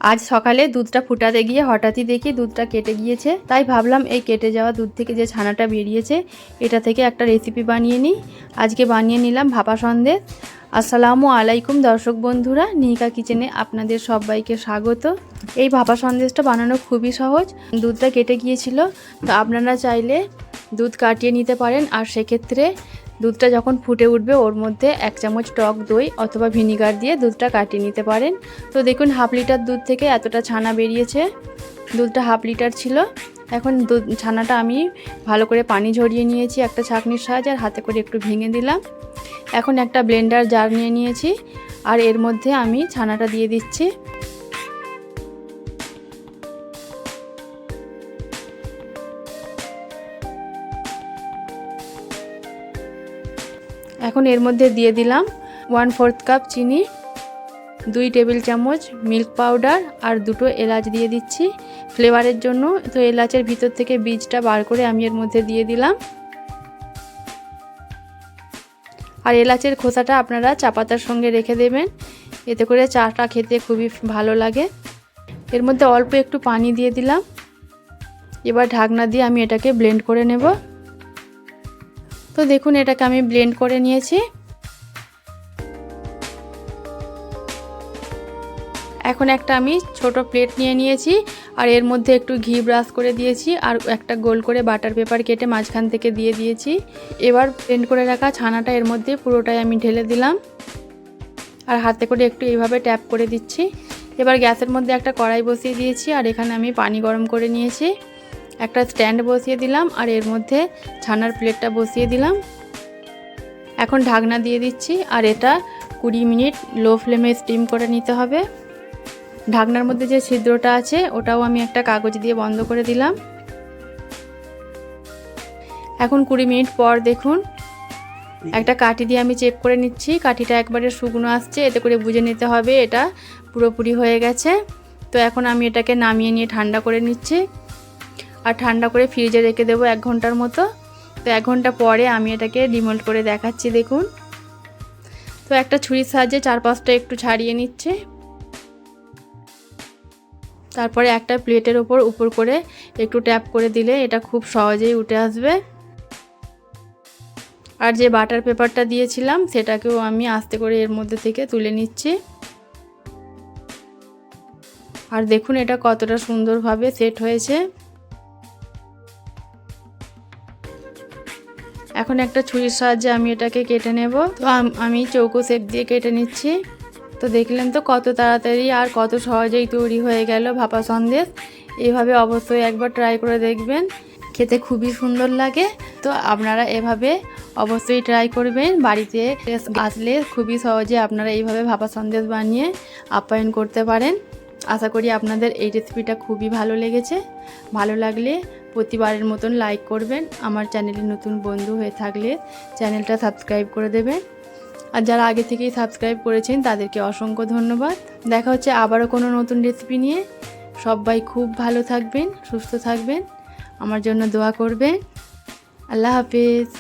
আজ সকালে দুধটা ফুটাতে গিয়ে হঠাৎই দেখি দুধটা কেটে গিয়েছে, তাই ভাবলাম এই কেটে যাওয়া দুধ থেকে যে ছানাটা বেরিয়েছে এটা থেকে একটা রেসিপি বানিয়ে নিই। আজকে বানিয়ে নিলাম ভাপা সন্দেশ। আসসালামু আলাইকুম দর্শক বন্ধুরা, নিহিকা কিচেনে আপনাদের সবাইকে স্বাগত। এই ভাপা সন্দেশটা বানানো খুবই সহজ। দুধটা কেটে গিয়েছিল, তো আপনারা চাইলে দুধ কাটিয়ে নিতে পারেন। আর সেক্ষেত্রে দুধটা যখন ফুটে উঠবে ওর মধ্যে 1 চামচ টক দই অথবা ভিনিগার দিয়ে দুধটা কাটিয়ে নিতে পারেন। তো দেখুন হাফ লিটার দুধ থেকে এতটা ছানা বেরিয়েছে। দুধটা হাফ লিটার ছিল। এখন ছানাটা আমি ভালো করে পানি ঝরিয়ে নিয়েছি একটা ছাঁকনির সাহায্যে, আর হাতে করে একটু ভেঙে দিলাম। এখন একটা ব্লেন্ডার জার নিয়ে নিয়েছি, আর এর মধ্যে আমি ছানাটা দিয়ে দিচ্ছি। এখন এর মধ্যে দিয়ে দিলাম 1/4 কাপ চিনি, 2 টেবিল চামচ মিল্ক পাউডার আর 2টো এলাচ দিয়ে দিচ্ছি ফ্লেভারের জন্য। তো এলাচের ভিতর থেকে বীজটা বার করে আমি এর মধ্যে দিয়ে দিলাম। আর এলাচের খোসাটা আপনারা চা পাতার সঙ্গে রেখে দেবেন, এতে করে চাটা খেতে খুবই ভালো লাগে। এর মধ্যে অল্প একটু পানি দিয়ে দিলাম। এবার ঢাকনা দিয়ে আমি এটাকে ব্লেন্ড করে নেব। তো দেখুন এটাকে আমি ব্লেন্ড করে নিয়েছি। এখন একটা আমি ছোট প্লেট নিয়ে নিয়েছি, আর এর মধ্যে একটু ঘি ব্রাশ করে দিয়েছি, আর একটা গোল করে বাটার পেপার কেটে মাঝখান থেকে দিয়ে দিয়েছি। এবার ব্লেন্ড করে রাখা ছানাটা এর মধ্যে পুরোটাই আমি ঢেলে দিলাম, আর হাতে করে একটু এইভাবে ট্যাপ করে দিচ্ছি। এবার গ্যাসের মধ্যে একটা কড়াই বসিয়ে দিয়েছি, আর এখানে আমি পানি গরম করে নিয়েছি। একটা স্ট্যান্ড বসিয়ে দিলাম, আর এর মধ্যে ছানার প্লেটটা বসিয়ে দিলাম। এখন ঢাকনা দিয়ে দিচ্ছি, আর এটা 20 মিনিট লো ফ্লেমে স্টিম করে নিতে হবে। ঢাকনার মধ্যে যে ছিদ্রটা আছে ওটাও আমি একটা কাগজ দিয়ে বন্ধ করে দিলাম। এখন 20 মিনিট পর দেখুন একটা কাঠি দিয়ে আমি চেক করে নিচ্ছি। কাঠিটা একবারে শুকনো আসছে, এতে করে বুঝে নিতে হবে এটা পুরোপুরি হয়ে গেছে। তো এখন আমি এটাকে নামিয়ে নিয়ে ঠান্ডা করে নিচ্ছি, আর ঠান্ডা করে ফ্রিজে রেখে দেবো 1 ঘন্টার মতো। তো 1 ঘন্টা পরে আমি এটাকে ডিমোল্ড করে দেখাচ্ছি। দেখুন, তো একটা ছুরির সাহায্যে 4-5টা একটু ছাড়িয়ে নিচ্ছে। তারপরে একটা প্লেটের উপর করে একটু ট্যাপ করে দিলে এটা খুব সহজেই উঠে আসবে। আর যে বাটার পেপারটা দিয়েছিলাম সেটাকেও আমি আস্তে করে এর মধ্যে থেকে তুলে নিচ্ছি। আর দেখুন এটা কতটা সুন্দরভাবে সেট হয়েছে। এখন একটা ছুরির সাহায্যে আমি এটাকে কেটে নেব। তো আমি চৌকো শেপ দিয়ে কেটে নিচ্ছি। তো দেখলেন তো কত তাড়াতাড়ি আর কত সহজেই তৈরি হয়ে গেল ভাপা সন্দেশ। এইভাবে অবশ্যই একবার ট্রাই করে দেখবেন, খেতে খুবই সুন্দর লাগে। তো আপনারা এভাবে অবশ্যই ট্রাই করবেন। বাড়িতে আসলে খুবই সহজে আপনারা এইভাবে ভাপা সন্দেশ বানিয়ে আপ্যায়ন করতে পারেন। আশা করি আপনাদের এই রেসিপিটা খুবই ভালো লেগেছে। ভালো লাগলে প্রতিবারের মতন লাইক করবেন। আমার চ্যানেলে নতুন বন্ধু হয়ে থাকলে চ্যানেলটা সাবস্ক্রাইব করে দেবেন। আর যারা আগে থেকেই সাবস্ক্রাইব করেছেন তাদেরকে অসংখ্য ধন্যবাদ। দেখা হচ্ছে আবারও কোনো নতুন রেসিপি নিয়ে। সবাই খুব ভালো থাকবেন, সুস্থ থাকবেন, আমার জন্য দোয়া করবেন। আল্লাহ হাফেজ।